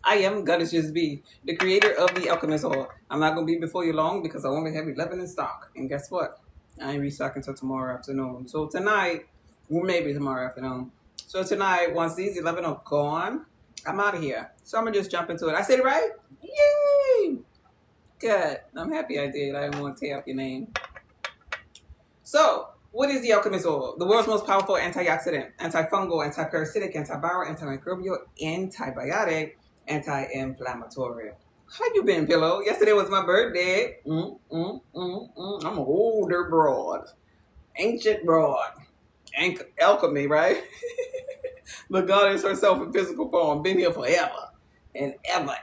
I am Goddess Just Be, the creator of the Alchemist Oil. I'm not going to be before you long because I only have 11 in stock. And guess what? I ain't restocking until tomorrow afternoon. So tonight, well, maybe tomorrow afternoon. So tonight, once these 11 are gone, I'm out of here. So I'm going to just jump into it. I said it right? Yay! Good. I'm happy I did. I didn't want to tear up your name. So, what is the Alchemist Oil? The world's most powerful antioxidant, antifungal, antiparasitic, antiviral, antimicrobial, antibiotic, anti-inflammatory. How you been, Pillow? Yesterday was my birthday. I'm an older broad. Ancient broad. Alchemy, right? The goddess herself in physical form. Been here forever. And ever.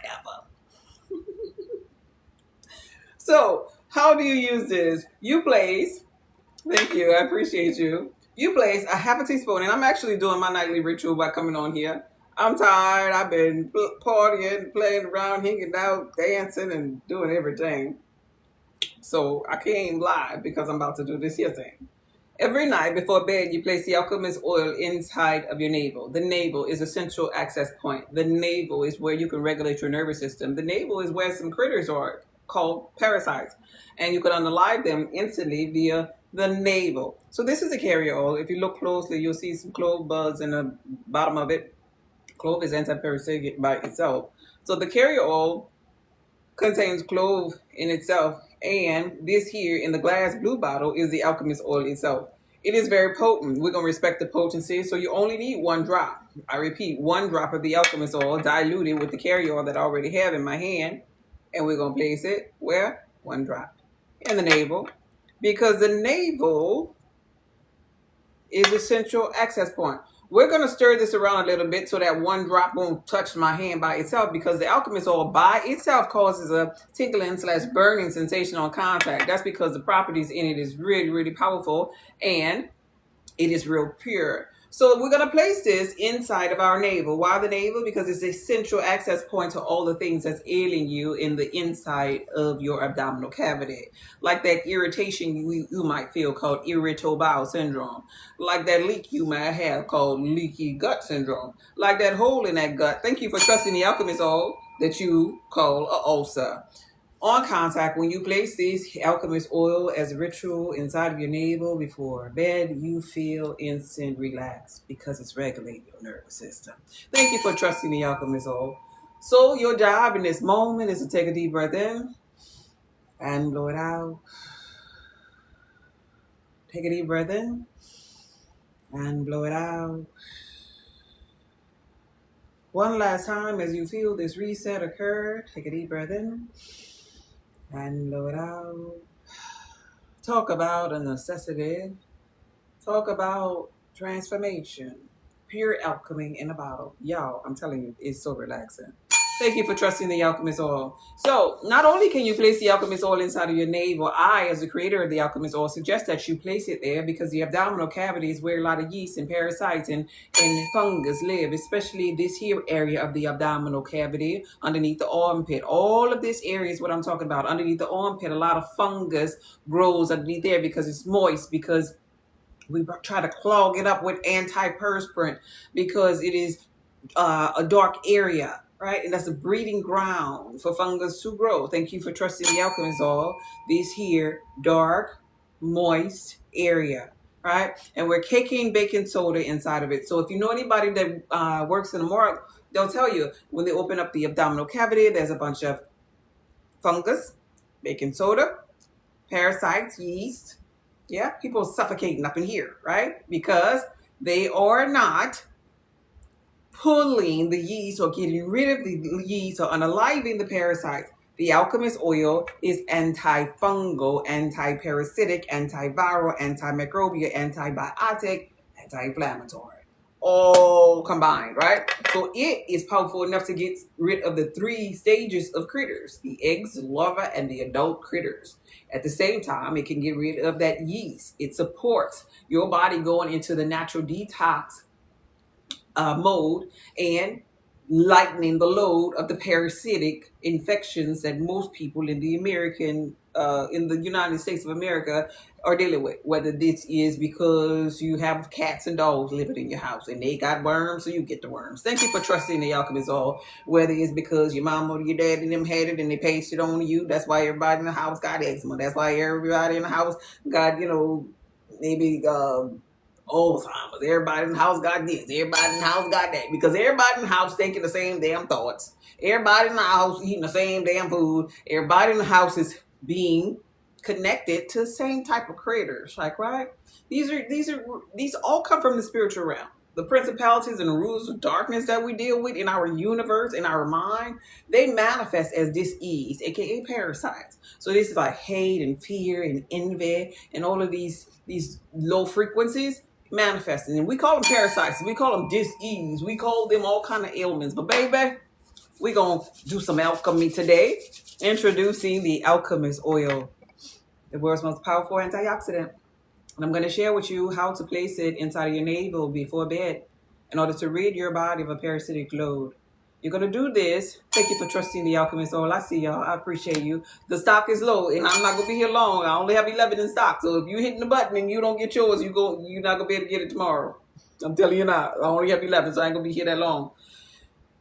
So, how do you use this? You place... Thank you. I appreciate you. You place a half a teaspoon, and I'm actually doing my nightly ritual by coming on here. I'm tired. I've been partying, playing around, hanging out, dancing, and doing everything. So I came live because I'm about to do this here thing. Every night before bed, you place the alchemist oil inside of your navel. The navel is a central access point. The navel is where you can regulate your nervous system. The navel is where some critters are called parasites, and you can unalive them instantly via the navel. So this is a carrier oil. If you look closely, you'll see some clove buds in the bottom of it. Clove is antiparasitic by itself. So the carrier oil contains clove in itself, and this here in the glass blue bottle is the alchemist oil itself. It is very potent. We're going to respect the potency, so you only need 1 drop. I repeat, 1 drop of the alchemist oil diluted with the carrier oil that I already have in my hand, and we're going to place it where? 1 drop in the navel. Because the navel is a central access point. We're going to stir this around a little bit so that 1 drop won't touch my hand by itself, because the alchemist oil by itself causes a tingling/burning sensation on contact. That's because the properties in it is really, really powerful, and it is real pure. So we're going to place this inside of our navel. Why the navel? Because it's a central access point to all the things that's ailing you in the inside of your abdominal cavity. Like that irritation you might feel called irritable bowel syndrome. Like that leak you might have called leaky gut syndrome. Like that hole in that gut. Thank you for trusting the alchemist oil that you call an ulcer. On contact, when you place this alchemist oil as a ritual inside of your navel before bed, you feel instant relax because it's regulating your nervous system. Thank you for trusting the alchemist oil. So your job in this moment is to take a deep breath in and blow it out. Take a deep breath in and blow it out. One last time as you feel this reset occur, take a deep breath in and blow it out. Talk about a necessity. Talk about transformation. Pure alchemy in a bottle. Y'all, I'm telling you, it's so relaxing. Thank you for trusting the alchemist oil. So, not only can you place the alchemist oil inside of your navel, I, as the creator of the alchemist oil, suggest that you place it there because the abdominal cavity is where a lot of yeast and parasites and fungus live, especially this here area of the abdominal cavity underneath the armpit. All of this area is what I'm talking about. Underneath the armpit, a lot of fungus grows underneath there because it's moist, because we try to clog it up with antiperspirant because it is a dark area. Right? And that's a breeding ground for fungus to grow. Thank you for trusting the alchemist oil. This here dark, moist area. Right? And we're caking baking soda inside of it. So if you know anybody that works in the morgue, they'll tell you when they open up the abdominal cavity, there's a bunch of fungus, baking soda, parasites, yeast. Yeah, people suffocating up in here, right? Because they are not pulling the yeast or getting rid of the yeast or unaliving the parasites. The alchemist oil is antifungal, antiparasitic, antiviral, antimicrobial, antibiotic, anti-inflammatory. All combined, right? So it is powerful enough to get rid of the 3 stages of critters: the eggs, the larvae, and the adult critters. At the same time, it can get rid of that yeast. It supports your body going into the natural detox mode, and lightening the load of the parasitic infections that most people in the in the United States of America are dealing with. Whether this is because you have cats and dogs living in your house and they got worms, so you get the worms. Thank you for trusting the alchemist oil. Whether it's because your mom or your dad and them had it and they pasted it on you, that's why everybody in the house got eczema. That's why everybody in the house got, maybe Alzheimer's. Everybody in the house got this. Everybody in the house got that. Because everybody in the house thinking the same damn thoughts. Everybody in the house eating the same damn food. Everybody in the house is being connected to the same type of critters. Like, right? These all come from the spiritual realm. The principalities and the rulers of darkness that we deal with in our universe, in our mind, they manifest as dis-ease, aka parasites. So this is like hate and fear and envy and all of these low frequencies manifesting, and we call them parasites, we call them dis-ease, we call them all kind of ailments. But baby, we're gonna do some alchemy today, introducing the alchemist oil, the world's most powerful antioxidant. And I'm going to share with you how to place it inside of your navel before bed in order to rid your body of a parasitic load. You're going to do this. Thank you for trusting the alchemist oil. I see y'all. I appreciate you. The stock is low, and I'm not going to be here long. I only have 11 in stock. So if you're hitting the button and you don't get yours, you're not going to be able to get it tomorrow. I'm telling you now. I only have 11, so I ain't going to be here that long.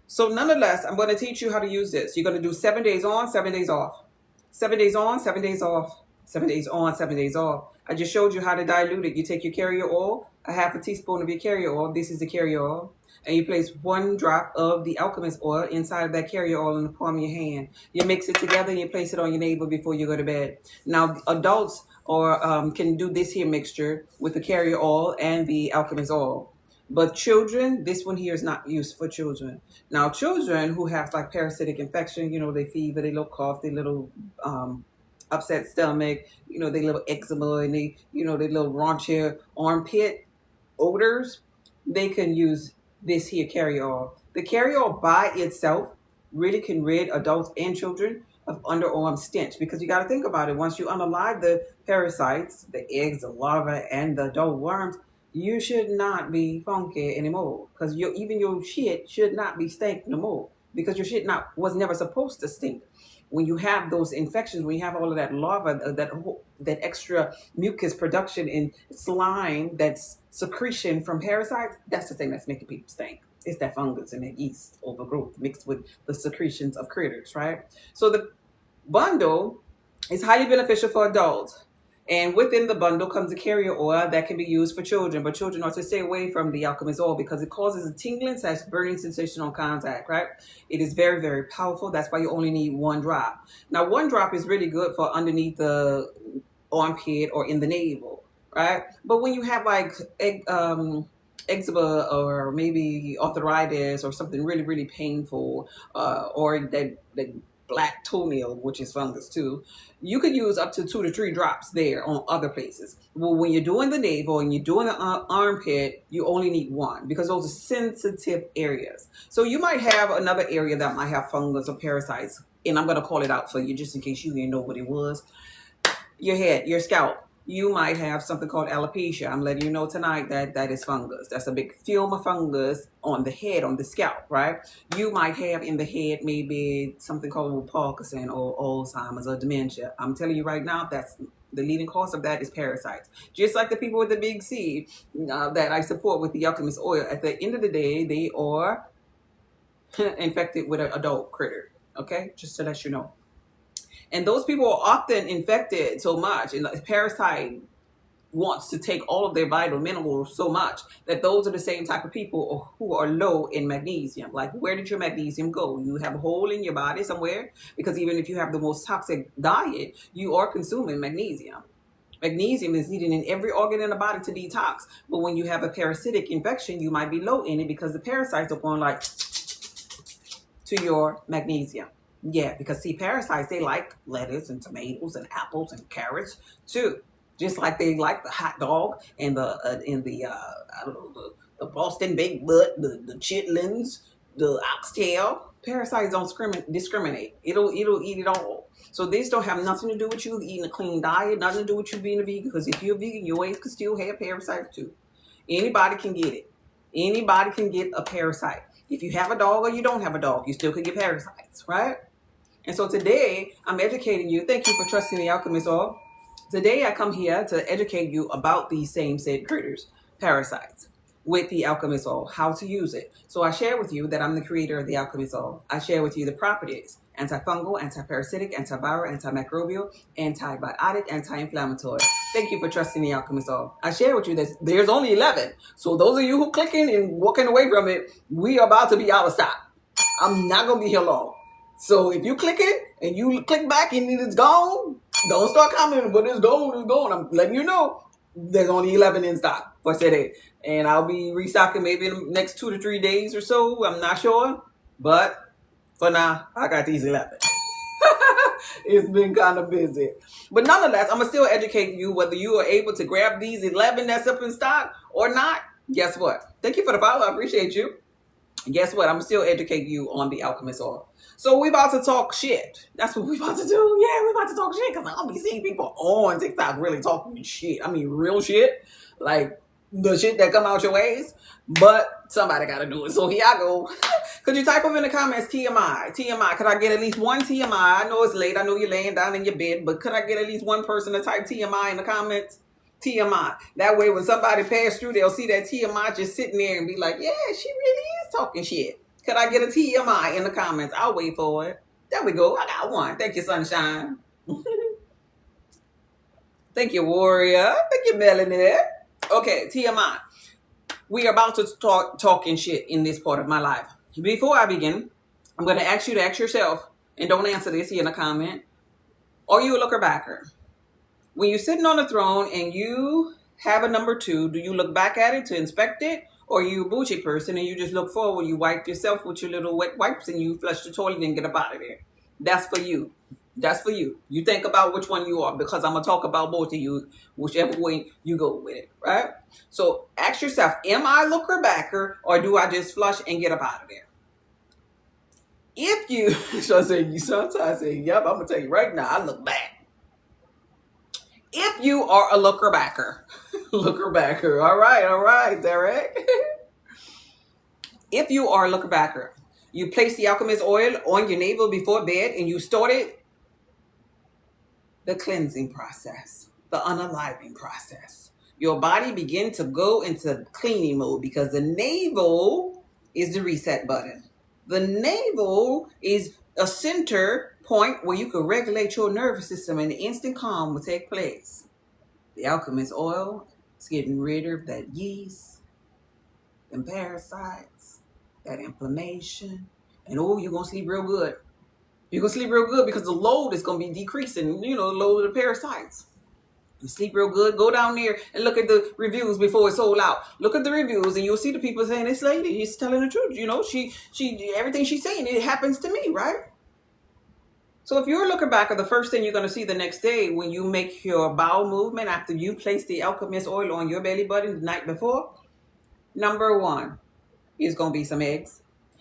So nonetheless, I'm going to teach you how to use this. You're going to do 7 days on, 7 days off. 7 days on, 7 days off. 7 days on, 7 days off. I just showed you how to dilute it. You take your carrier oil, a half a teaspoon of your carrier oil. This is the carrier oil. And you place 1 drop of the alchemist oil inside of that carrier oil in the palm of your hand. You mix it together and you place it on your navel before you go to bed. Now, adults can do this here mixture with the carrier oil and the alchemist oil. But children, this one here is not used for children. Now, children who have like parasitic infection, they fever, they little cough, they little upset stomach, they little eczema, and they little raunchier armpit odors, they can use this here carrier oil. The carrier oil by itself really can rid adults and children of underarm stench, because you got to think about it. Once you unalive the parasites, the eggs, the larvae, and the adult worms, you should not be funky anymore, because even your shit should not be stink no more, because your shit was never supposed to stink. When you have those infections, when you have all of that larva, that extra mucus production in slime, that's secretion from parasites, that's the thing that's making people stink. It's that fungus and that yeast overgrowth mixed with the secretions of critters, right? So the bundle is highly beneficial for adults. And within the bundle comes a carrier oil that can be used for children, but children are to stay away from the alchemist oil because it causes a tingling / burning sensation on contact, right? It is very, very powerful. That's why you only need 1 drop. Now, 1 drop is really good for underneath the armpit or in the navel, right? But when you have like eczema or maybe arthritis or something really, really painful, or that black toenail, which is fungus too, you could use up to 2 to 3 drops there on other places. Well, when you're doing the navel and you're doing the armpit, you only need 1, because those are sensitive areas. So you might have another area that might have fungus or parasites, and I'm going to call it out for you just in case you didn't know what it was. Your head, your scalp. You might have something called alopecia. I'm letting you know tonight that is fungus. That's a big film of fungus on the head, on the scalp, right? You might have in the head maybe something called Parkinson or Alzheimer's or dementia. I'm telling you right now, that's the leading cause of that is parasites. Just like the people with the big C that I support with the alchemist oil. At the end of the day, they are infected with an adult critter. Okay, just to let you know. And those people are often infected so much, and the parasite wants to take all of their vital minerals so much that those are the same type of people who are low in magnesium. Like, where did your magnesium go? You have a hole in your body somewhere, because even if you have the most toxic diet, you are consuming magnesium. Magnesium is needed in every organ in the body to detox. But when you have a parasitic infection, you might be low in it because the parasites are going like to your magnesium. Yeah, because see, parasites, they like lettuce and tomatoes and apples and carrots too. Just like they like the hot dog and the I don't know, the Boston baked butt, the chitlins, the oxtail. Parasites don't discriminate. It'll eat it all. So this don't have nothing to do with you eating a clean diet, nothing to do with you being a vegan. Because if you're a vegan, your wife could still have parasites too. Anybody can get it. Anybody can get a parasite. If you have a dog or you don't have a dog, you still could get parasites, right? And so today, I'm educating you. Thank you for trusting the alchemist oil. Today, I come here to educate you about these same said critters, parasites, with the alchemist oil, how to use it. So I share with you that I'm the creator of the alchemist oil. I share with you the properties: antifungal, antiparasitic, antiviral, antimicrobial, antibiotic, anti-inflammatory. Thank you for trusting the alchemist oil. I share with you that there's only 11. So those of you who clicking and walking away from it, we are about to be out of stock. I'm not going to be here long. So if you click it and you click back and it's gone, don't start commenting, but it's gone, it's gone. I'm letting you know there's only 11 in stock for today. And I'll be restocking maybe in the next 2 to 3 days or so. I'm not sure. But for now, I got these 11. It's been kind of busy. But nonetheless, I'm going to still educate you whether you are able to grab these 11 that's up in stock or not. Guess what? Thank you for the follow. I appreciate you. Guess what? I'm still educating you on the alchemist oil. So we about to talk shit. That's what we about to do. Yeah, we about to talk shit because I'll be seeing people on TikTok really talking shit. I mean, real shit. Like the shit that come out your ways. But somebody got to do it. So here I go. Could you type up in the comments TMI? TMI. Could I get at least one TMI? I know it's late. I know you're laying down in your bed. But could I get at least one person to type TMI in the comments? TMI. That way when somebody pass through, they'll see that TMI just sitting there and be like, yeah, she really is talking shit. Could I get a TMI in the comments? I'll wait for it. There we go. I got one. Thank you, Sunshine. Thank you, Warrior. Thank you, Melanie. Okay, TMI. We are about to start talking shit in this part of my life. Before I begin, I'm going to ask you to ask yourself, and don't answer this here in a comment, are you a looker backer? When you're sitting on the throne and you have a number 2, do you look back at it to inspect it? Or are you a bougie person and you just look forward, you wipe yourself with your little wet wipes and you flush the toilet and get up out of there? That's for you. That's for you. You think about which one you are, because I'm going to talk about both of you, whichever way you go with it, right? So ask yourself, am I a looker backer or do I just flush and get up out of there? If you, sometimes say, yep, I'm going to tell you right now, I look back. If you are a looker backer, all right, Derek. If you are a looker backer, you place the alchemist oil on your navel before bed and you started the cleansing process, the unaliving process. Your body begins to go into cleaning mode because the navel is the reset button. The navel is a center point where you can regulate your nervous system and instant calm will take place. The alchemist oil is getting rid of that yeast, them parasites, that inflammation, and you're going to sleep real good. You're going to sleep real good because the load is going to be decreasing, the load of the parasites. You sleep real good. Go down there and look at the reviews before it's sold out. Look at the reviews and you'll see the people saying, this lady, she's telling the truth. She everything she's saying, it happens to me, right? So if you're a looker backer, the first thing you're going to see the next day when you make your bowel movement after you place the alchemist oil on your belly button the night before, number 1 is going to be some eggs.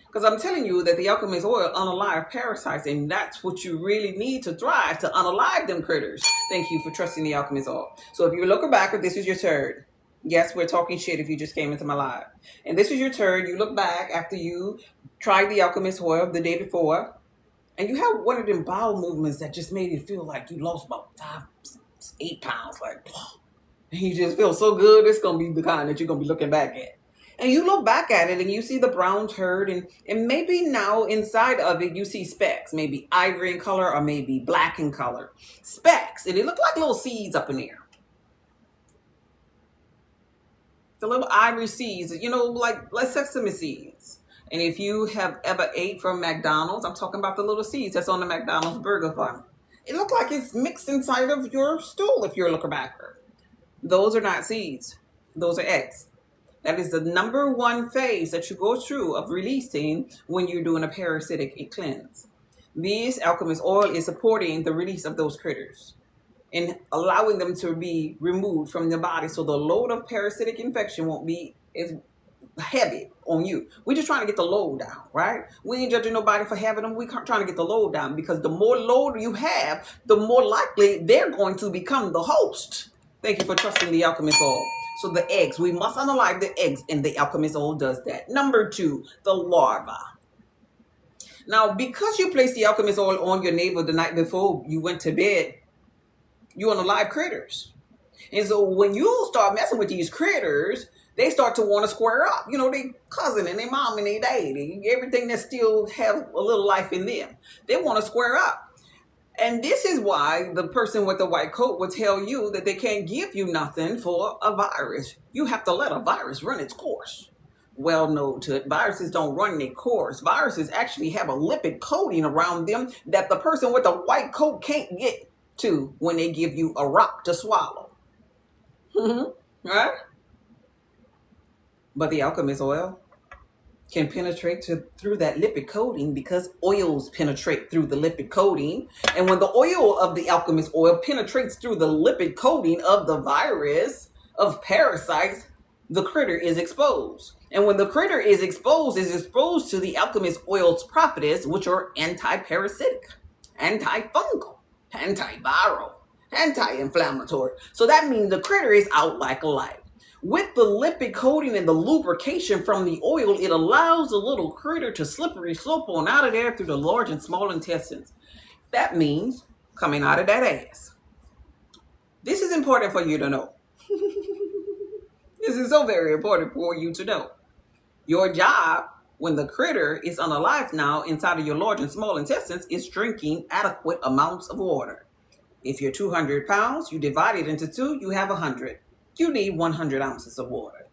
Because I'm telling you that the alchemist oil unalive parasites, and that's what you really need to thrive, to unalive them critters. Thank you for trusting the alchemist oil. So if you're a looker backer, this is your turd. Yes, we're talking shit if you just came into my live. And this is your turd. You look back after you tried the alchemist oil the day before, and you have one of them bowel movements that just made you feel like you lost about 8 pounds. Like, and you just feel so good. It's going to be the kind that you're going to be looking back at. And you look back at it and you see the brown turd and maybe now inside of it you see specks, maybe ivory in color or maybe black in color. Specks, and they look like little seeds up in there. The little ivory seeds, like sesame seeds. And if you have ever ate from McDonald's, I'm talking about the little seeds that's on the McDonald's burger bun. It looks like it's mixed inside of your stool if you're a looker backer. Those are not seeds. Those are eggs. That is the number 1 phase that you go through of releasing when you're doing a parasitic cleanse. This alchemist oil is supporting the release of those critters and allowing them to be removed from the body so the load of parasitic infection won't be as heavy on you. We're just trying to get the load down, right? We ain't judging nobody for having them. We're trying to get the load down because the more load you have, the more likely they're going to become the host. Thank you for trusting the alchemist oil. So the eggs, we must unalive the eggs, and the alchemist oil does that. Number 2, the larva. Now, because you placed the alchemist oil on your navel the night before you went to bed, you unalive critters. And so when you start messing with these critters, they start to want to square up. You know, they cousin and their mom and their daddy, everything that still have a little life in them. They want to square up. And this is why the person with the white coat will tell you that they can't give you nothing for a virus. You have to let a virus run its course. Well, no, viruses don't run their course. Viruses actually have a lipid coating around them that the person with the white coat can't get to when they give you a rock to swallow. Right? But the alchemist oil can penetrate through that lipid coating, because oils penetrate through the lipid coating. And when the oil of the alchemist oil penetrates through the lipid coating of the virus of parasites, the critter is exposed. And when the critter is exposed to the alchemist oil's properties, which are anti-parasitic, antifungal, antiviral, anti-inflammatory. So that means the critter is out like a light. With the lipid coating and the lubrication from the oil, it allows the little critter to slippery slope on out of there through the large and small intestines. That means coming out of that ass. This is important for you to know. This is so very important for you to know. Your job, when the critter is unalive now inside of your large and small intestines, is drinking adequate amounts of water. If you're 200 pounds, you divide it into 2, you have 100. You need 100 ounces of water.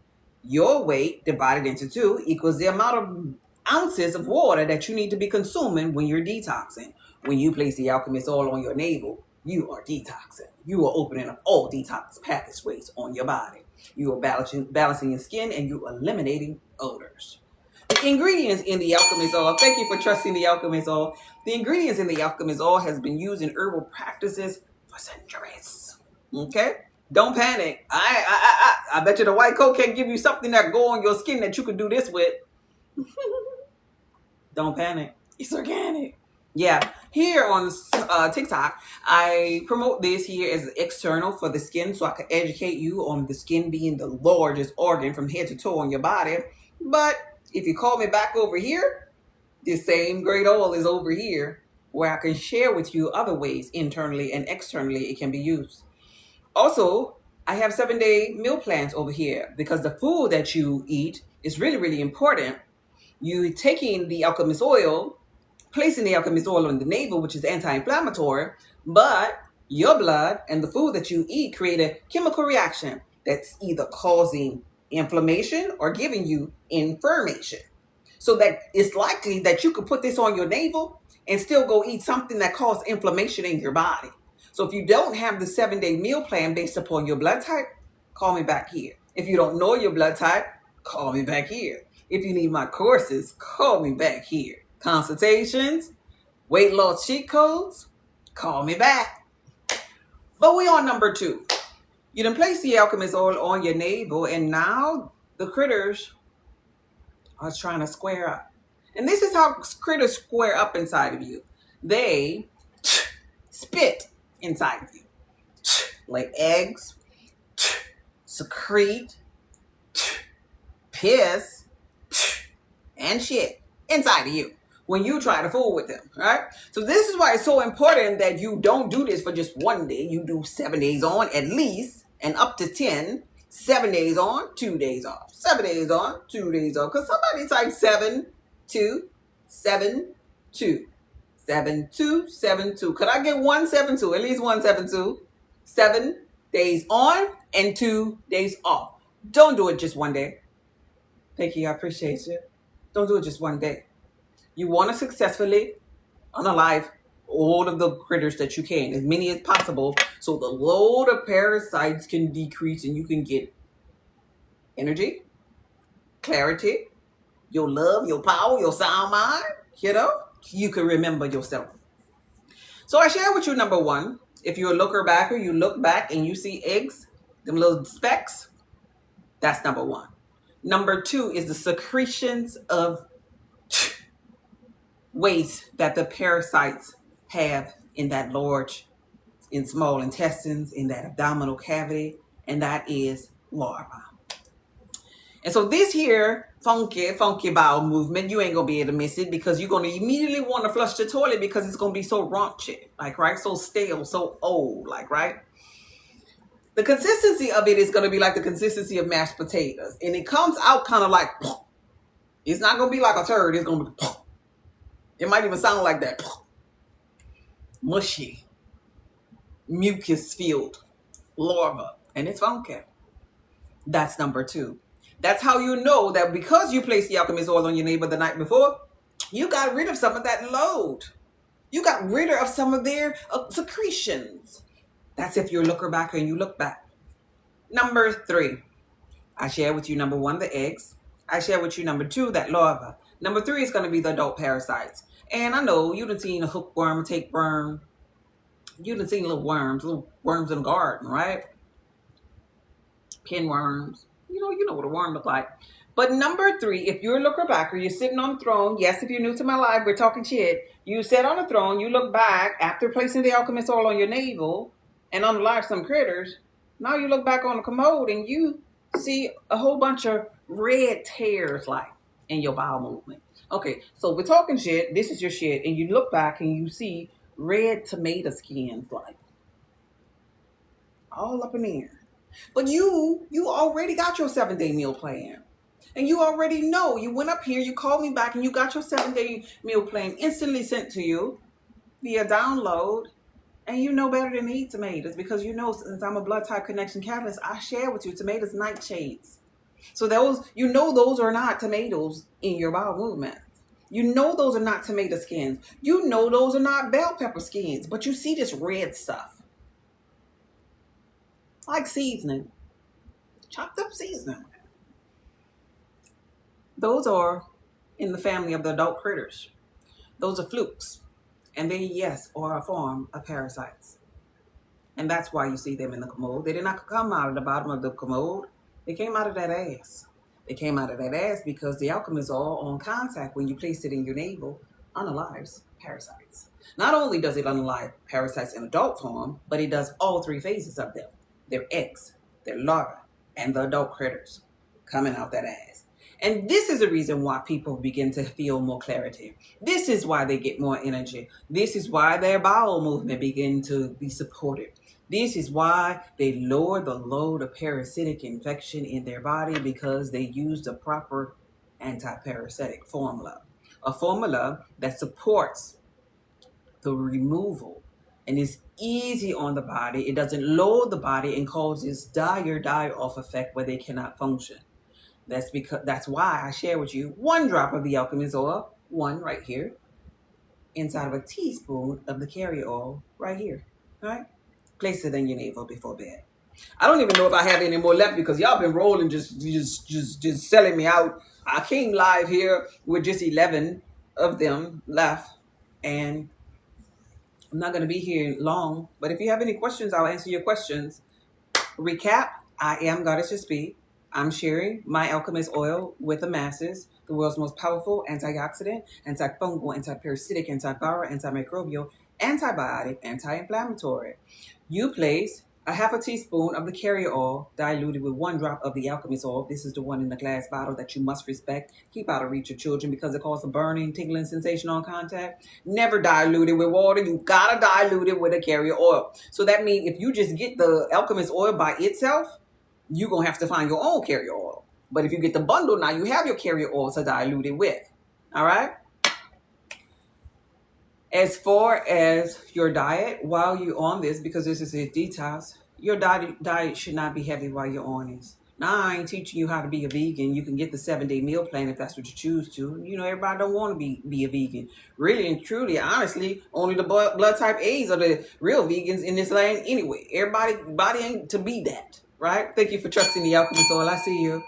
Your weight divided into 2 equals the amount of ounces of water that you need to be consuming when you're detoxing. When you place the alchemist oil on your navel, you are detoxing. You are opening up all detox passageways on your body. You are balancing your skin, and you are eliminating odors. The ingredients in the alchemist oil, thank you for trusting the alchemist oil. The ingredients in the alchemist oil has been used in herbal practices for centuries. Okay? Don't panic. I bet you the white coat can't give you something that go on your skin that you could do this with. Don't panic. It's organic. Yeah. Here on TikTok, I promote this here as external for the skin, so I can educate you on the skin being the largest organ from head to toe on your body. But if you call me back over here, the same great oil is over here, where I can share with you other ways internally and externally it can be used. Also, I have 7-day meal plans over here, because the food that you eat is really, really important. You taking the alchemist oil, placing the alchemist oil on the navel, which is anti-inflammatory, but your blood and the food that you eat create a chemical reaction that's either causing inflammation or giving you inflammation. So that it's likely that you could put this on your navel and still go eat something that causes inflammation in your body. So if you don't have the 7-day meal plan based upon your blood type, call me back here. If you don't know your blood type, call me back here. If you need my courses, call me back here. Consultations, weight loss cheat codes, call me back. But we on number 2. You done place the alchemist oil on your navel, and now the critters are trying to square up. And this is how critters square up inside of you. They spit inside of you, like eggs, secrete, piss, and shit inside of you when you try to fool with them, right? So this is why it's so important that you don't do this for just one day. You do 7 days on at least, and up to 10. 7 days on, 2 days off. 7 days on, 2 days off. Because somebody typed 7, 2, 7, 2. 7, 2, 7, 2. Could I get 1, 7, 2? At least 1, 7, 2. 7 days on and 2 days off. Don't do it just one day. Thank you. I appreciate you. Don't do it just one day. You want to successfully unalive all of the critters that you can, as many as possible, so the load of parasites can decrease and you can get energy, clarity, your love, your power, your sound mind, you can remember yourself. So I share with you number 1. If you're a looker backer, you look back and you see eggs, them little specks, that's number 1. Number 2 is the secretions of waste that the parasites have in that large and small intestines, in that abdominal cavity, and that is larva. And so this here funky bowel movement, you ain't gonna be able to miss it because you're gonna immediately want to flush the toilet because it's gonna be so raunchy, like, right? So stale, so old, like, right? The consistency of it is gonna be like the consistency of mashed potatoes, and it comes out kind of like, it's not gonna be like a turd. It's gonna be, it might even sound like that, mushy, mucus-filled larva, and it's funky. That's number 2. That's how you know that because you placed the alchemist oil on your neighbor the night before, you got rid of some of that load. You got rid of some of their secretions. That's if you're a looker back and you look back. Number 3, I share with you number 1, the eggs. I share with you number 2, that larva. Number 3 is going to be the adult parasites. And I know you done seen a hookworm, a tapeworm. You done seen little worms in the garden, right? Pinworms. You know what a worm look like. But number 3, if you're a looker backer, you're sitting on the throne. Yes, if you're new to my life, we're talking shit. You sit on the throne, you look back after placing the alchemist oil on your navel and unalive some critters. Now you look back on the commode and you see a whole bunch of red tears like in your bowel movement. Okay, so we're talking shit. This is your shit. And you look back and you see red tomato skins like all up in there. But you already got your 7-day meal plan. And you already know. You went up here, you called me back, and you got your 7-day meal plan instantly sent to you via download. And you know better than to eat tomatoes because you know, since I'm a blood type connection catalyst, I share with you tomatoes nightshades. So those are not tomatoes in your bowel movement. You know those are not tomato skins. You know those are not bell pepper skins. But you see this red stuff. Like seasoning, chopped up seasoning. Those are in the family of the adult critters. Those are flukes. And they, yes, are a form of parasites. And that's why you see them in the commode. They did not come out of the bottom of the commode. They came out of that ass. They came out of that ass because the alchemist oil on contact when you place it in your navel unalives parasites. Not only does it unalive parasites in adult form, but it does all 3 phases of them. Their eggs, their larvae, and the adult critters coming out that ass. And this is the reason why people begin to feel more clarity. This is why they get more energy. This is why their bowel movement begin to be supported. This is why they lower the load of parasitic infection in their body because they use the proper anti-parasitic formula. A formula that supports the removal and is easy on the body. It doesn't load the body and causes die-off effect where they cannot function. That's why I share with you 1 drop of the alchemist oil, 1 right here, inside of a teaspoon of the carrier oil right here. All right? Place it in your navel before bed. I don't even know if I have any more left because y'all been rolling, just selling me out. I came live here with just 11 of them left, and I'm not going to be here long, but if you have any questions, I'll answer your questions. Recap, I am Goddess Speed. I'm sharing my alchemist oil with the masses, the world's most powerful antioxidant, antifungal, antiparasitic, antiviral, antimicrobial, antibiotic, anti-inflammatory. You place a half a teaspoon of the carrier oil diluted with 1 drop of the alchemist oil. This is the one in the glass bottle that you must respect. Keep out of reach of children because it causes a burning, tingling sensation on contact. Never dilute it with water. You gotta dilute it with a carrier oil. So that means if you just get the alchemist oil by itself, you're gonna have to find your own carrier oil. But if you get the bundle, now you have your carrier oil to dilute it with. All right? As far as your diet, while you're on this, because this is a detox, your diet should not be heavy while you're on this. Now, I ain't teaching you how to be a vegan. You can get the 7-day meal plan if that's what you choose to. You know, everybody don't want to be a vegan. Really and truly, honestly, only the blood type A's are the real vegans in this land anyway. Everybody ain't to be that, right? Thank you for trusting the alchemist oil. I see you.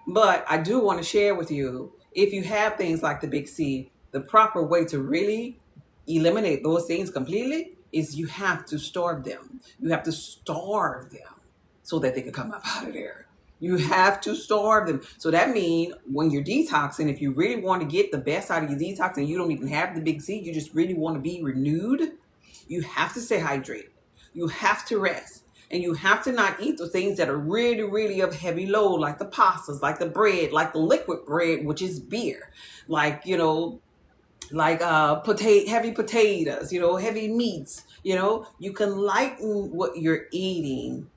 But I do want to share with you, if you have things like the Big C, the proper way to really eliminate those things completely is you have to starve them. You have to starve them so that they can come up out of there. You have to starve them. So that means when you're detoxing, if you really want to get the best out of your detox and you don't even have the Big C, you just really want to be renewed, you have to stay hydrated. You have to rest. And you have to not eat the things that are really, really of heavy load, like the pastas, like the bread, like the liquid bread, which is beer, like, like heavy potatoes, heavy meats. You can lighten what you're eating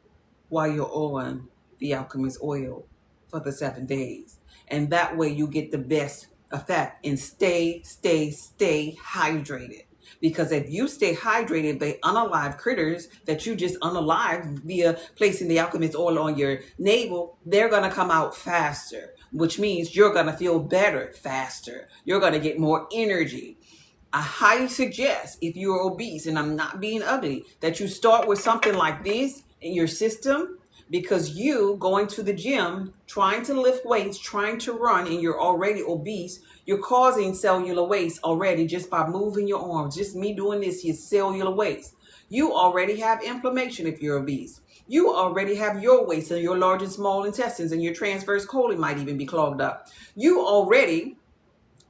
while you're on the alchemist oil for the 7 days. And that way you get the best effect. And stay hydrated. Because if you stay hydrated, the unalive critters that you just unalived via placing the alchemist oil on your navel, they're going to come out faster, which means you're going to feel better faster. You're going to get more energy. I highly suggest, if you're obese, and I'm not being ugly, that you start with something like this in your system, because you going to the gym, trying to lift weights, trying to run, and you're already obese, you're causing cellular waste already just by moving your arms. Just me doing this, your cellular waste. You already have inflammation if you're obese. You already have your waste in your large and small intestines, and your transverse colon might even be clogged up. You already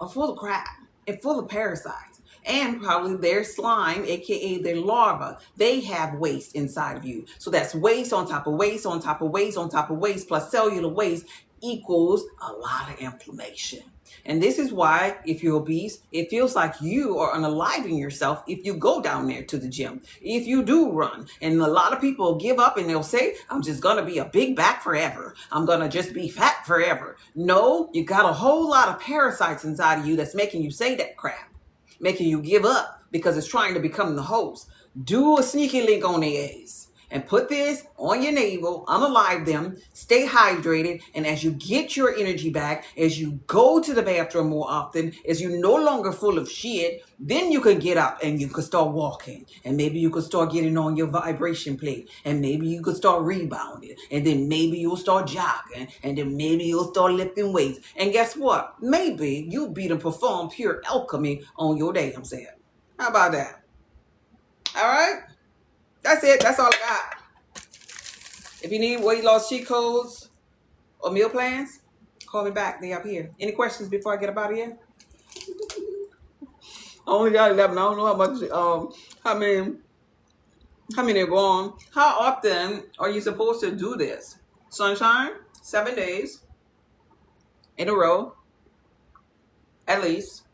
are full of crap and full of parasites. And probably their slime, aka their larva, they have waste inside of you. So that's waste on top of waste on top of waste on top of waste, plus cellular waste equals a lot of inflammation. And this is why, if you're obese, it feels like you are unaliving yourself if you go down there to the gym, if you do run. And a lot of people give up and they'll say, I'm just going to be a big back forever. I'm going to just be fat forever. No, you got a whole lot of parasites inside of you that's making you say that crap, making you give up because it's trying to become the host. Do a sneaky link on their ass and put this on your navel, unalive them, stay hydrated, and as you get your energy back, as you go to the bathroom more often, as you're no longer full of shit, then you can get up and you can start walking, and maybe you could start getting on your vibration plate, and maybe you could start rebounding, and then maybe you'll start jogging, and then maybe you'll start lifting weights, and guess what? Maybe you'll be to perform pure alchemy on your damn self. How about that? All right? That's it. That's all I got. If you need weight loss cheat codes or meal plans, call me back. They up here. Any questions before I get up out of here? I only got 11. I don't know how much, how many are gone. How often are you supposed to do this? Sunshine, 7 days in a row, at least,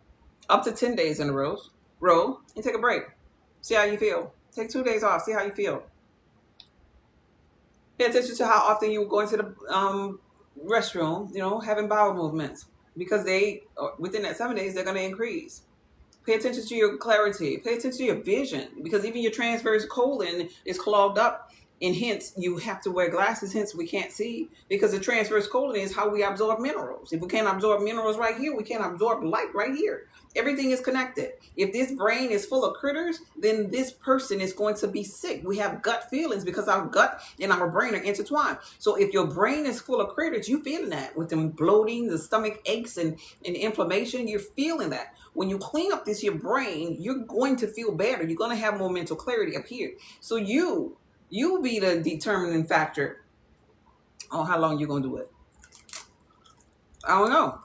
up to 10 days in a row, and take a break. See how you feel. Take 2 days off. See how you feel. Pay attention to how often you go into the restroom, having bowel movements, because within that 7 days, they're going to increase. Pay attention to your clarity. Pay attention to your vision, because even your transverse colon is clogged up, and hence you have to wear glasses. Hence we can't see, because the transverse colon is how we absorb minerals. If we can't absorb minerals right here, we can't absorb light right here. Everything is connected. If this brain is full of critters, then this person is going to be sick. We have gut feelings because our gut and our brain are intertwined. So if your brain is full of critters, you feeling that with them bloating, the stomach aches and inflammation, you're feeling that. When you clean up your brain, you're going to feel better. You're going to have more mental clarity up here. So you be the determining factor on how long you're going to do it. I don't know.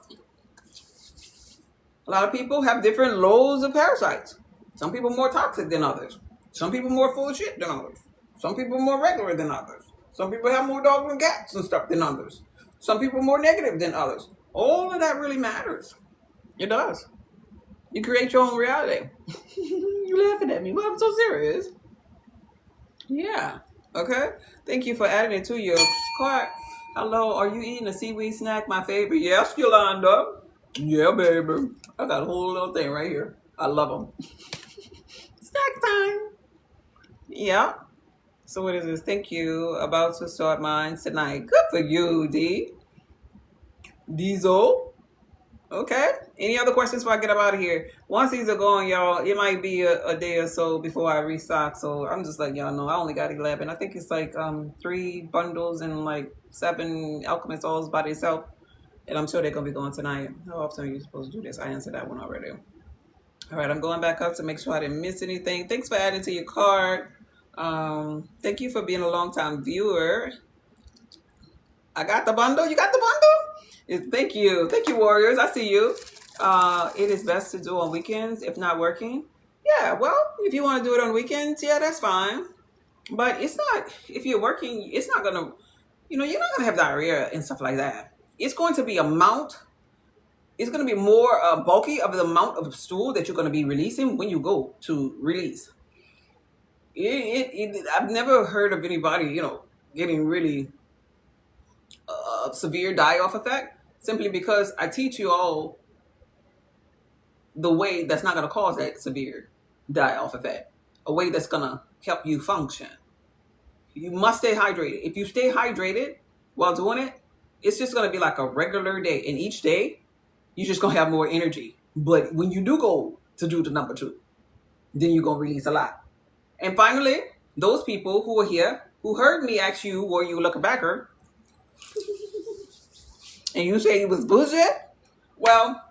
A lot of people have different loads of parasites. Some people more toxic than others. Some people more full of shit than others. Some people more regular than others. Some people have more dogs and cats and stuff than others. Some people more negative than others. All of that really matters. It does. You create your own reality. You're laughing at me. Well, I'm so serious. Yeah. Okay. Thank you for adding it to your cart. Hello. Are you eating a seaweed snack? My favorite. Yes, Yolanda. Yeah, baby. I got a whole little thing right here. I love them. Snack time. Yeah. So what is this? Thank you. About to start mine tonight. Good for you, D. Diesel. Okay. Any other questions before I get up out of here? Once these are gone, y'all, it might be a day or so before I restock. So I'm just letting y'all know I only got 11. I think it's like 3 bundles and like 7 alchemist oils by themselves. And I'm sure they're going to be going tonight. How often are you supposed to do this? I answered that one already. All right, I'm going back up to make sure I didn't miss anything. Thanks for adding to your card. Thank you for being a long-time viewer. I got the bundle. You got the bundle? Thank you. Thank you, warriors. I see you. It is best to do on weekends if not working. Yeah, well, if you want to do it on weekends, yeah, that's fine. But it's not, if you're working, it's not gonna, you're not gonna have diarrhea and stuff like that. It's going to be it's going to be more bulky of the amount of stool that you're going to be releasing when you go to release. I've never heard of anybody, getting really severe die-off effect simply because I teach you all the way that's not going to cause that severe die-off effect, a way that's going to help you function. You must stay hydrated. If you stay hydrated while doing it, it's just going to be like a regular day. And each day, you're just going to have more energy. But when you do go to do the number 2, then you're going to release a lot. And finally, those people who are here, who heard me ask you, were you looking backer? And you say you was bullshit? Well,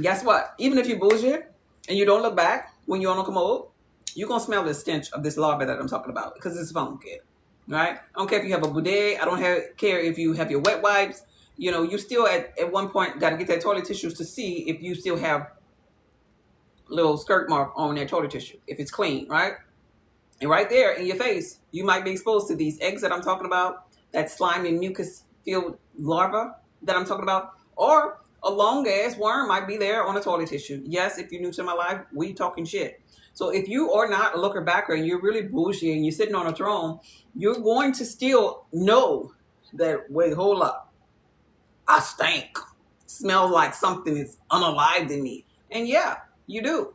guess what? Even if you're bullshit and you don't look back when you're on a commode, you're going to smell the stench of this larva that I'm talking about because it's funky. Right? I don't care if you have a bidet. I don't care if you have your wet wipes. You still at one point got to get that toilet tissue to see if you still have a little skirt mark on that toilet tissue, if it's clean, right? And right there in your face, you might be exposed to these eggs that I'm talking about, that slimy mucus-filled larva that I'm talking about, or a long-ass worm might be there on a toilet tissue. Yes, if you're new to my life, we talking shit. So if you are not a looker backer and you're really bougie and you're sitting on a throne, you're going to still know that, wait, hold up. I stink. Smells like something is unalived in me. And yeah, you do.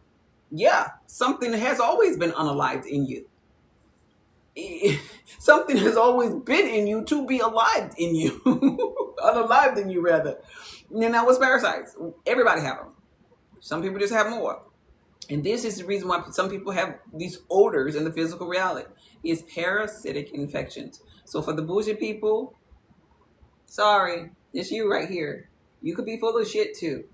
Yeah, something has always been unalived in you. Something has always been in you to be alive in you. Unalived in you, rather. And now what's parasites? Everybody have them. Some people just have more. And this is the reason why some people have these odors in the physical reality. It's parasitic infections. So for the bougie people, sorry, it's you right here. You could be full of shit too.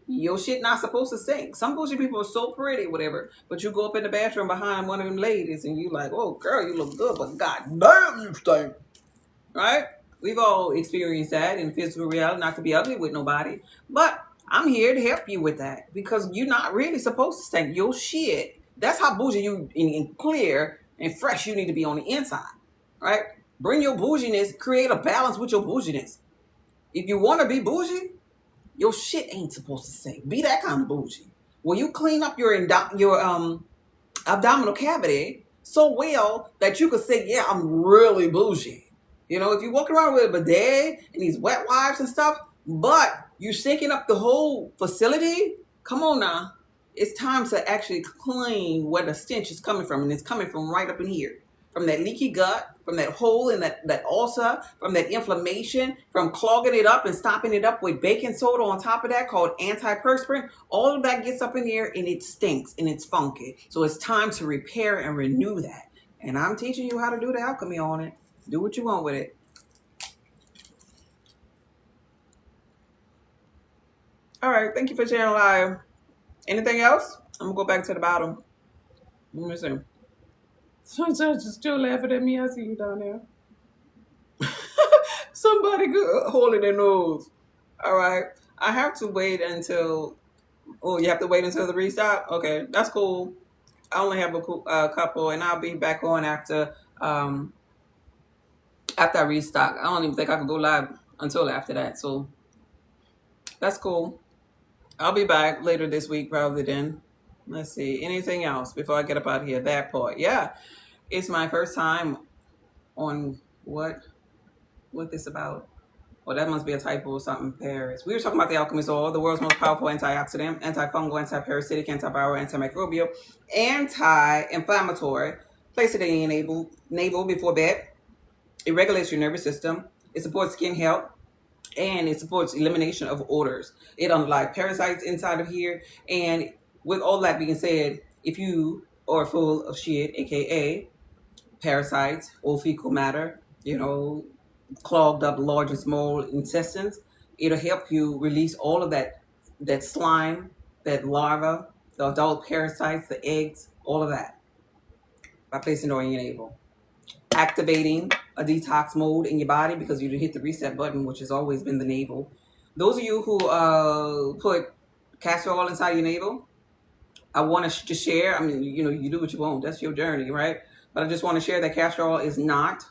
Your shit not supposed to stink. Some bougie people are so pretty, whatever, but you go up in the bathroom behind one of them ladies and you like, oh girl, you look good, but god damn, you stink. Right? We've all experienced that in physical reality, not to be ugly with nobody. But I'm here to help you with that because you're not really supposed to stink your shit. That's how bougie you and clear and fresh you need to be on the inside. Right? Bring your bouginess, create a balance with your bouginess. If you want to be bougie, your shit ain't supposed to stink. Be that kind of bougie. Well, you clean up your abdominal cavity so well that you could say, yeah, I'm really bougie. If you walk around with a bidet and these wet wipes and stuff, but you're stinking up the whole facility, come on now. It's time to actually clean where the stench is coming from. And it's coming from right up in here. From that leaky gut, from that hole in that ulcer, from that inflammation, from clogging it up and stopping it up with baking soda on top of that called antiperspirant. All of that gets up in here and it stinks and it's funky. So it's time to repair and renew that. And I'm teaching you how to do the alchemy on it. Do what you want with it. All right. Thank you for sharing live. Anything else? I'm going to go back to the bottom. Let me see. Sometimes you're still laughing at me. I see you down there. Somebody good holding their nose. All right. I have to wait until... Oh, you have to wait until the restock? Okay, that's cool. I only have a couple, and I'll be back on after I restock. I don't even think I can go live until after that. So that's cool. I'll be back later this week probably then. Let's see. Anything else before I get up out of here? That part. Yeah. It's my first time on what this about? Well, that must be a typo or something. Paris. We were talking about the alchemist oil, the world's most powerful antioxidant, antifungal, antiparasitic, antiviral, antimicrobial, anti-inflammatory. Place it in your navel before bed. It regulates your nervous system. It supports skin health. And it supports elimination of odors. It unlike parasites inside of here. And with all that being said, if you are full of shit, aka parasites or fecal matter, clogged up large and small intestines, it'll help you release all of that slime, that larva, the adult parasites, the eggs, all of that by placing it on your navel. Activating a detox mode in your body because you hit the reset button, which has always been the navel. Those of you who put castor oil inside your navel, I want to just share. I mean, you do what you want. That's your journey, right? But I just want to share that castor oil is not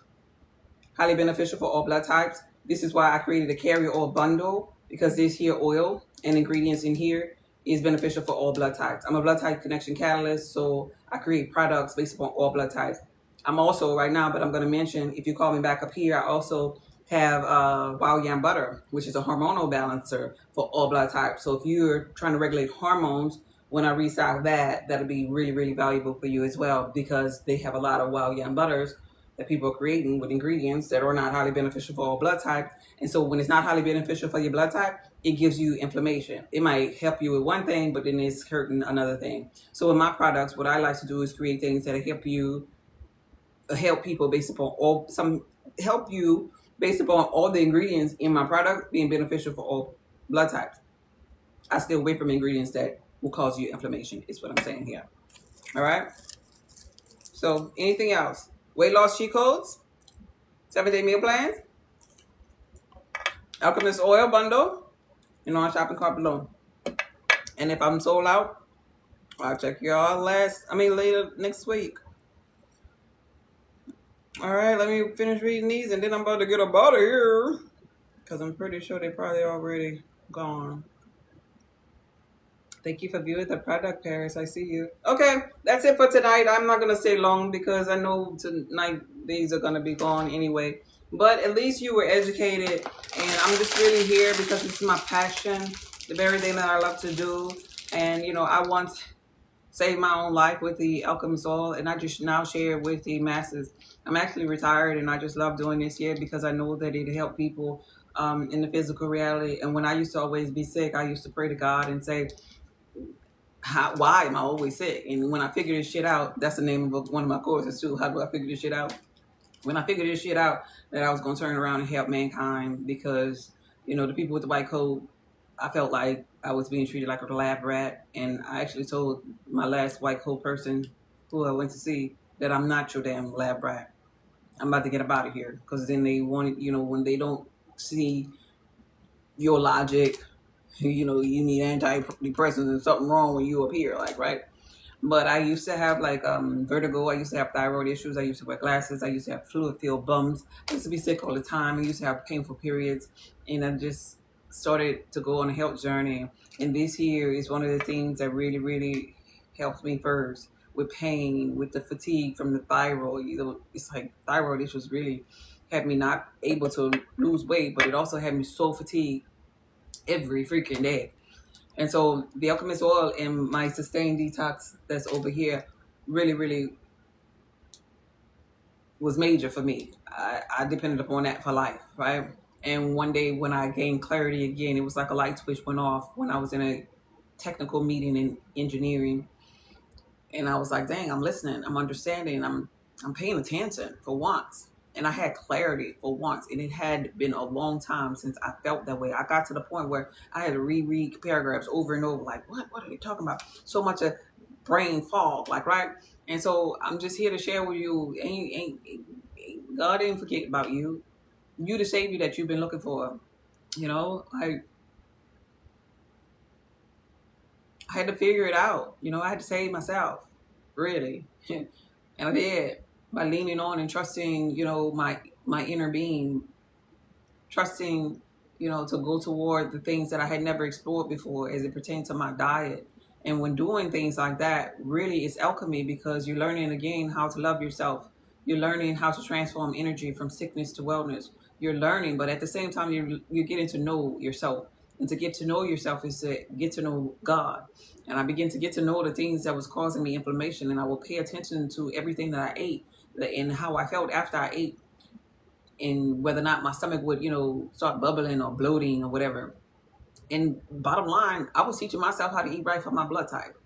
highly beneficial for all blood types. This is why I created a carrier oil bundle, because this here oil and ingredients in here is beneficial for all blood types. I'm a blood type connection catalyst, so I create products based upon all blood types. I'm also right now, but I'm going to mention, if you call me back up here, I also have wild yam butter, which is a hormonal balancer for all blood types. So if you're trying to regulate hormones, when I restock that, that'll be really, really valuable for you as well, because they have a lot of wild yam butters that people are creating with ingredients that are not highly beneficial for all blood types. And so when it's not highly beneficial for your blood type, it gives you inflammation. It might help you with one thing, but then it's hurting another thing. So in my products, what I like to do is create things that help people based upon all the ingredients in my product being beneficial for all blood types. I stay away from ingredients that will cause you inflammation, is what I'm saying here. All right. So anything else? Weight loss cheat codes, 7-day meal plans, Alchemist oil bundle, on shopping cart below. And if I'm sold out, I'll check y'all later next week. All right, let me finish reading these, and then I'm about to get up out of here, because I'm pretty sure they're probably already gone. Thank you for viewing the product, Paris. I see you. Okay, that's it for tonight. I'm not going to stay long because I know tonight these are going to be gone anyway. But at least you were educated, and I'm just really here because it's my passion, the very thing that I love to do. And, I once saved my own life with the Alchemist oil, and I just now share it with the masses. I'm actually retired, and I just love doing this here because I know that it helps people in the physical reality. And when I used to always be sick, I used to pray to God and say, why am I always sick? And when I figure this shit out, that's the name of one of my courses too. How do I figure this shit out? When I figured this shit out, that I was going to turn around and help mankind, because, the people with the white coat, I felt like I was being treated like a lab rat. And I actually told my last white coat person who I went to see that I'm not your damn lab rat. I'm about to get up out of here, because then they wanted, when they don't see your logic, you need antidepressants and something wrong when you up here, right? But I used to have vertigo. I used to have thyroid issues. I used to wear glasses. I used to have fluid-filled bums. I used to be sick all the time. I used to have painful periods, and I just started to go on a health journey. And this here is one of the things that really, really helps me first with pain, with the fatigue from the thyroid. It's like thyroid issues really had me not able to lose weight, but it also had me so fatigued every freaking day. And so the Alchemist oil and my sustained detox that's over here really, really was major for me. I depended upon that for life, right? And one day when I gained clarity again, it was like a light switch went off when I was in a technical meeting in engineering. And I was like, dang, I'm listening, I'm understanding, I'm paying attention for once. And I had clarity for once, and it had been a long time since I felt that way. I got to the point where I had to reread paragraphs over and over, like, what are they talking about? So much of brain fog, right? And so I'm just here to share with you, God didn't forget about you. You the savior that you've been looking for. I had to figure it out. I had to save myself, really. And I did. By leaning on and trusting, my inner being, trusting, to go toward the things that I had never explored before as it pertains to my diet. And when doing things like that, really it's alchemy, because you're learning again how to love yourself. You're learning how to transform energy from sickness to wellness. You're learning, but at the same time, you're getting to know yourself. And to get to know yourself is to get to know God. And I begin to get to know the things that was causing me inflammation, and I will pay attention to everything that I ate and how I felt after I ate, and whether or not my stomach would, start bubbling or bloating or whatever. And bottom line, I was teaching myself how to eat right for my blood type.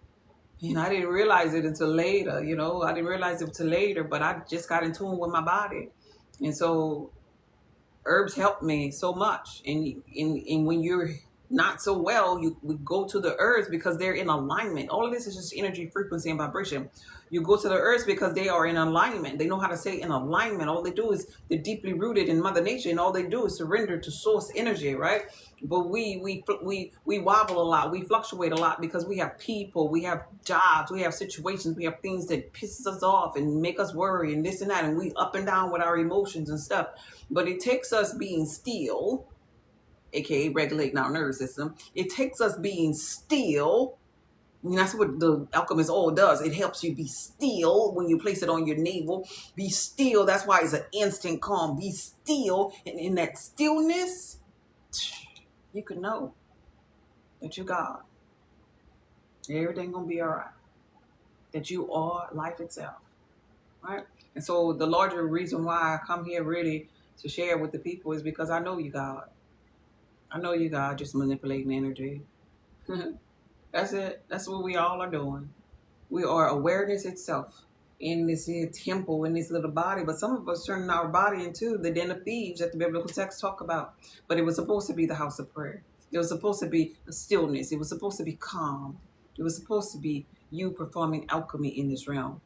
I didn't realize it until later, but I just got in tune with my body. And so herbs helped me so much. And when you're not so well, we go to the earth because they're in alignment. All of this is just energy, frequency, and vibration. You go to the earth because they are in alignment. They know how to say in alignment. All they do is they're deeply rooted in Mother Nature, and all they do is surrender to source energy, right? But we wobble a lot, we fluctuate a lot because we have people, we have jobs, we have situations, we have things that pisses us off and make us worry and this and that, and we up and down with our emotions and stuff. But it takes us being still, aka regulating our nervous system. It takes us being still. I mean, that's what the alchemist oil does. It helps you be still when you place it on your navel. Be still. That's why it's an instant calm. Be still. And in that stillness, you can know that you're God. Everything gonna be all right. That you are life itself. Right? And so the larger reason why I come here really to share with the people is because I know you, God. I know you, God, just manipulating energy. That's it. That's what we all are doing. We are awareness itself in this here temple, in this little body. But some of us turning our body into the den of thieves that the biblical text talk about. But it was supposed to be the house of prayer. It was supposed to be a stillness. It was supposed to be calm. It was supposed to be you performing alchemy in this realm.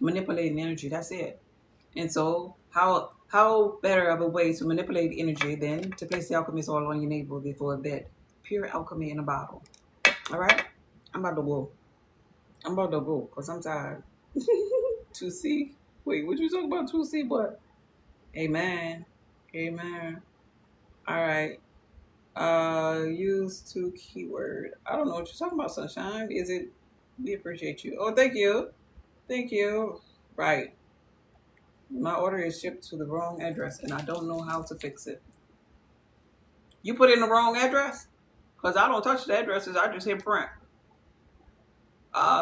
Manipulating energy. That's it. And so how better of a way to manipulate energy than to place the alchemist oil on your navel before bed? Pure alchemy in a bottle. All right? I'm about to go because I'm tired. 2C? Wait, what you talking about 2C? What? Amen. Amen. All right. Use to keyword. I don't know what you're talking about, Sunshine. Is it? We appreciate you. Oh, thank you. Thank you. Right. My order is shipped to the wrong address, and I don't know how to fix it. You put in the wrong address? Because I don't touch the addresses. I just hit print.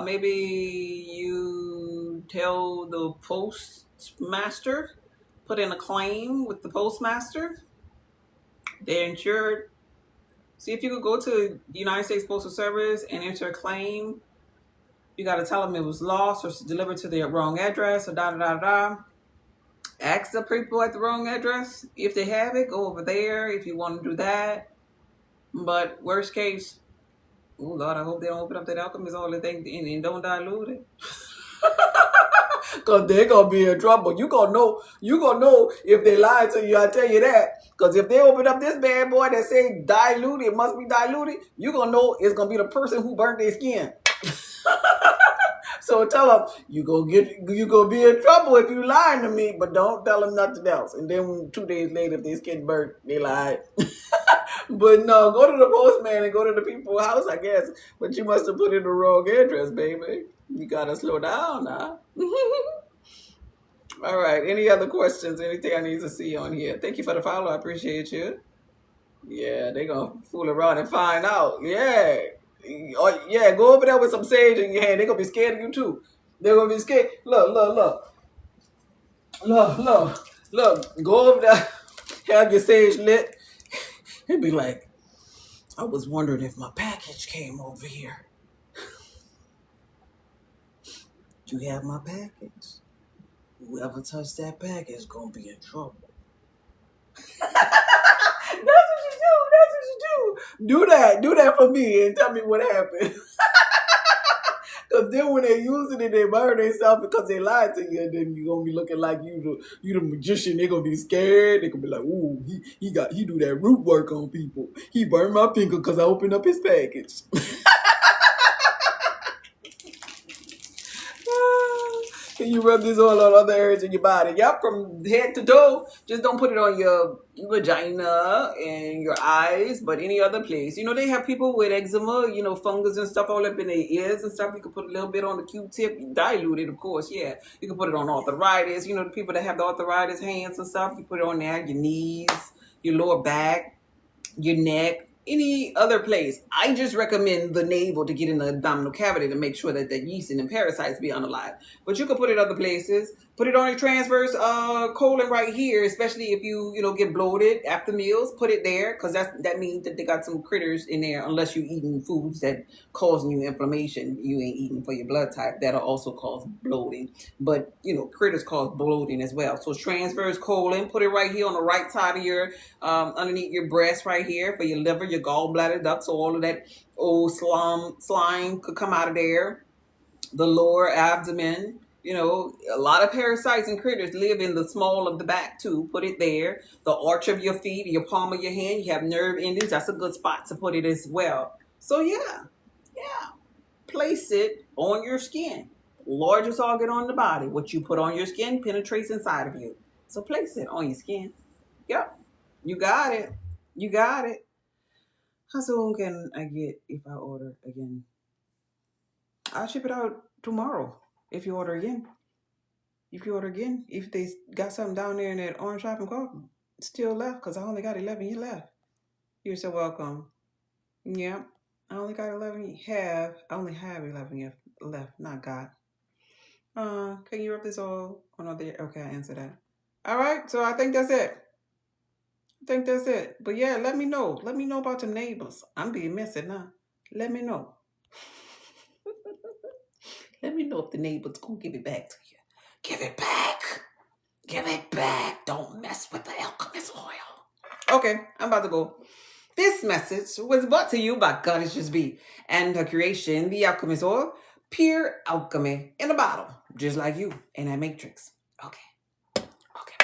Maybe you tell the postmaster, put in a claim with the postmaster. They're insured. See if you could go to the United States Postal Service and enter a claim. You got to tell them it was lost or delivered to the wrong address or da-da-da-da. Ask the people at the wrong address. If they have it, go over there if you want to do that. But worst case, oh Lord, I hope they don't open up that alchemist all the thing and don't dilute it. Because they're going to be in trouble. You gonna know if they lied to you, I tell you that. Because if they open up this bad boy that say diluted, it must be diluted, you going to know it's going to be the person who burnt their skin. So tell them, you gonna be in trouble if you lying to me, but don't tell them nothing else. And then 2 days later, if they skin burnt, they lied. But no, go to the postman and go to the people's house, I guess. But you must have put in the wrong address, baby. You gotta slow down now. All right. Any other questions? Anything I need to see on here? Thank you for the follow. I appreciate you. Yeah, they gonna fool around and find out. Yeah. Oh, yeah, go over there with some sage in your hand. They're going to be scared of you, too. They're going to be scared. Look. Go over there, have your sage lit. He'd be like, I was wondering if my package came over here. You have my package. Whoever touched that package is going to be in trouble. That's what you do. Do that for me and tell me what happened. Because then when they're using it, they burn themselves because they lied to you. And then you're going to be looking like you the magician. They're going to be scared. They're going to be like, ooh, he do that root work on people. He burned my finger because I opened up his package. Can you rub this oil on other areas in your body? Yep, from head to toe. Just don't put it on your vagina and your eyes, but any other place. You know, they have people with eczema, fungus and stuff all up in their ears and stuff. You can put a little bit on the Q-tip, diluted, of course, yeah. You can put it on arthritis. You know, the people that have the arthritis hands and stuff, you put it on there, your knees, your lower back, your neck. Any other place. I just recommend the navel to get in the abdominal cavity to make sure that the yeast and the parasites be unalive. But you can put it other places. Put it on your transverse colon right here, especially if you get bloated after meals. Put it there because that means that they got some critters in there. Unless you're eating foods that causing you inflammation, you ain't eating for your blood type. That'll also cause bloating. But critters cause bloating as well. So transverse colon. Put it right here on the right side of your underneath your breast right here for your liver, your your gallbladder ducts, so all of that old slime could come out of there. The lower abdomen. A lot of parasites and critters live in the small of the back too. Put it there. The arch of your feet, your palm of your hand, you have nerve endings. That's a good spot to put it as well. So yeah, place it on your skin. Largest organ on the body. What you put on your skin penetrates inside of you. So place it on your skin. Yep, you got it. You got it. How soon can I get if I order again? I'll ship it out tomorrow if you order again. If they got something down there in that orange shopping cart still left, because I only got 11 you left. You're so welcome. Yeah, I only got 11 you have. I only have 11 you left, not God. Can you rub this all on other? Okay, I answered that. All right, so I think that's it. But yeah, let me know. Let me know about your neighbors. I'm being messy now. Let me know. Let me know if the neighbor's gonna give it back to you. Give it back. Give it back. Don't mess with the alchemist oil. Okay, I'm about to go. This message was brought to you by Goddess B and her creation, the alchemist oil, pure alchemy in a bottle, just like you in that matrix. Okay.